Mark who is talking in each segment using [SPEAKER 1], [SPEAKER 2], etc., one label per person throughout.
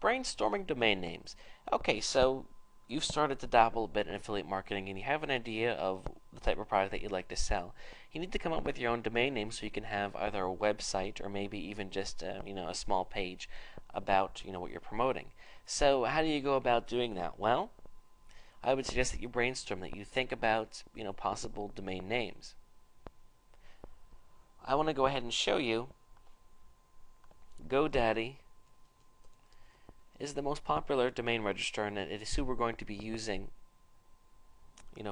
[SPEAKER 1] Brainstorming domain names. Okay, so you've started to dabble a bit in affiliate marketing and you have an idea of the type of product that you'd like to sell. You need to come up with your own domain name so you can have either a website or maybe even just a small page about what you're promoting. So how do you go about doing that? Well, I would suggest that you brainstorm, that you think about possible domain names. I want to go ahead and show you GoDaddy is the most popular domain registrar, and it is who we're going to be using,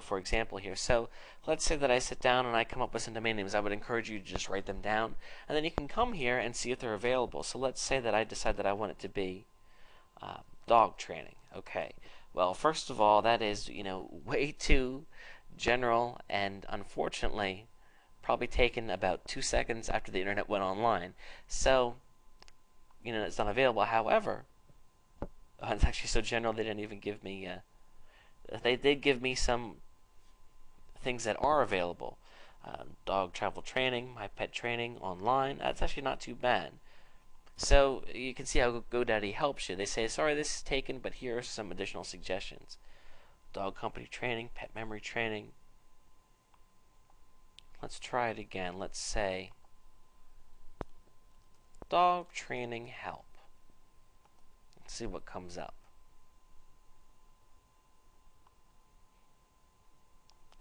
[SPEAKER 1] for example here. So let's say that I sit down and I come up with some domain names. I would encourage you to just write them down, and then you can come here and see if they're available. So let's say that I decide that I want it to be dog training. Okay. Well, first of all, that is way too general, and unfortunately, probably taken about 2 seconds after the internet went online. So it's not available. However, it's actually so general they didn't even give me. They did give me some things that are available. Dog travel training, my pet training online. That's actually not too bad. So you can see how GoDaddy helps you. They say, sorry, this is taken, but here are some additional suggestions. Dog company training, pet memory training. Let's try it again. Let's say dog training help. Let's see what comes up.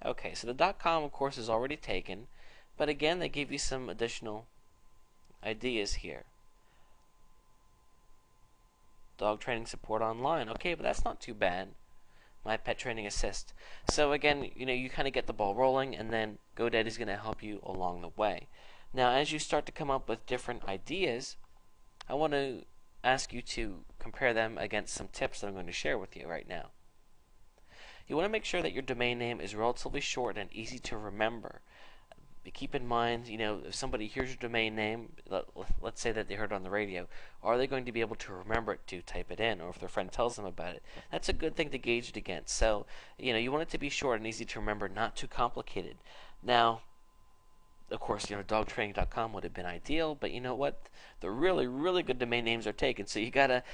[SPEAKER 1] Okay, so the .com of course is already taken, but again they give you some additional ideas here. Dog training support online. Okay, but that's not too bad. My pet training assist. So again, you kind of get the ball rolling, and then GoDaddy is going to help you along the way. Now, as you start to come up with different ideas, I want to ask you to compare them against some tips that I'm going to share with you right now. You want to make sure that your domain name is relatively short and easy to remember. Keep in mind, if somebody hears your domain name, let's say that they heard it on the radio, are they going to be able to remember it to type it in, or if their friend tells them about it? That's a good thing to gauge it against. So, you want it to be short and easy to remember, not too complicated. Now, of course, dogtraining.com would have been ideal, but you know what? The really, really good domain names are taken, so you gotta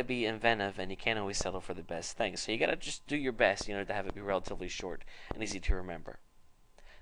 [SPEAKER 1] be inventive, and you can't always settle for the best thing. So you gotta just do your best, to have it be relatively short and easy to remember.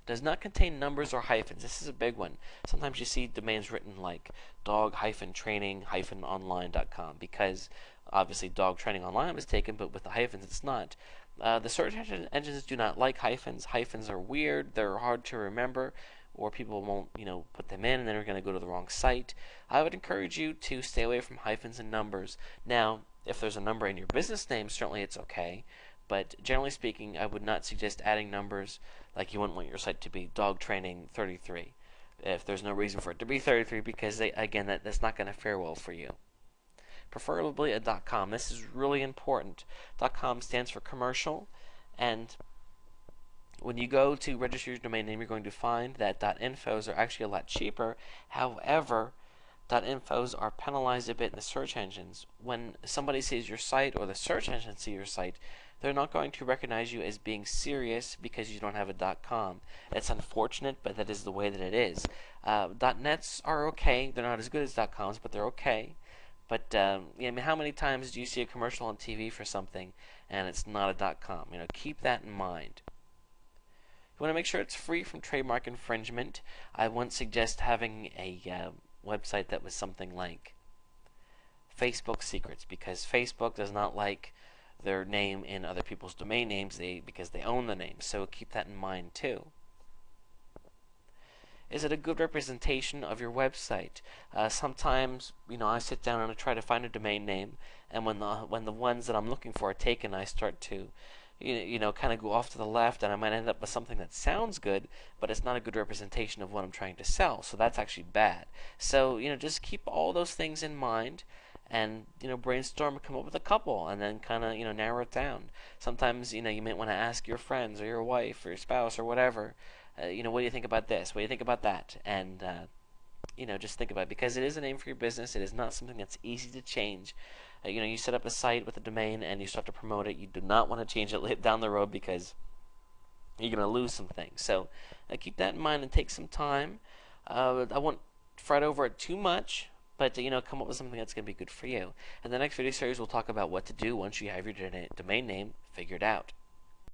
[SPEAKER 1] Does not contain numbers or hyphens. This is a big one. Sometimes you see domains written like dog-training-online.com because obviously dog training online was taken, but with the hyphens it's not. The search engines do not like hyphens. Hyphens are weird. They're hard to remember, or people won't, put them in, and then they're going to go to the wrong site. I would encourage you to stay away from hyphens and numbers. Now, if there's a number in your business name, certainly it's okay. But generally speaking, I would not suggest adding numbers, like you wouldn't want your site to be dog training 33 if there's no reason for it to be 33, because that's not going to fare well for you. Preferably a .com. This is really important. .com stands for commercial, and when you go to register your domain name, you're going to find that .infos are actually a lot cheaper. However, .infos are penalized a bit in the search engines. When somebody sees your site, or the search engines see your site, they're not going to recognize you as being serious because you don't have a .com. It's unfortunate, but that is the way that it is. .nets are okay. They're not as good as .coms, but they're okay. But how many times do you see a commercial on TV for something and it's not a .com? Keep that in mind. You want to make sure it's free from trademark infringement. I wouldn't suggest having a website that was something like Facebook Secrets, because Facebook does not like their name in other people's domain names because they own the name. So keep that in mind too. Is it a good representation of your website? Sometimes, I sit down and I try to find a domain name, and when the ones that I'm looking for are taken, I start to kind of go off to the left, and I might end up with something that sounds good, but it's not a good representation of what I'm trying to sell. So that's actually bad. So just keep all those things in mind, and brainstorm and come up with a couple, and then kind of narrow it down. Sometimes you might want to ask your friends or your wife or your spouse or whatever, what do you think about this? What do you think about that? And just think about it, because it is a name for your business. It is not something that's easy to change. You set up a site with a domain and you start to promote it. You do not want to change it down the road because you're going to lose some things. So keep that in mind and take some time. I won't fret over it too much, but come up with something that's going to be good for you. In the next video series, we'll talk about what to do once you have your domain name figured out.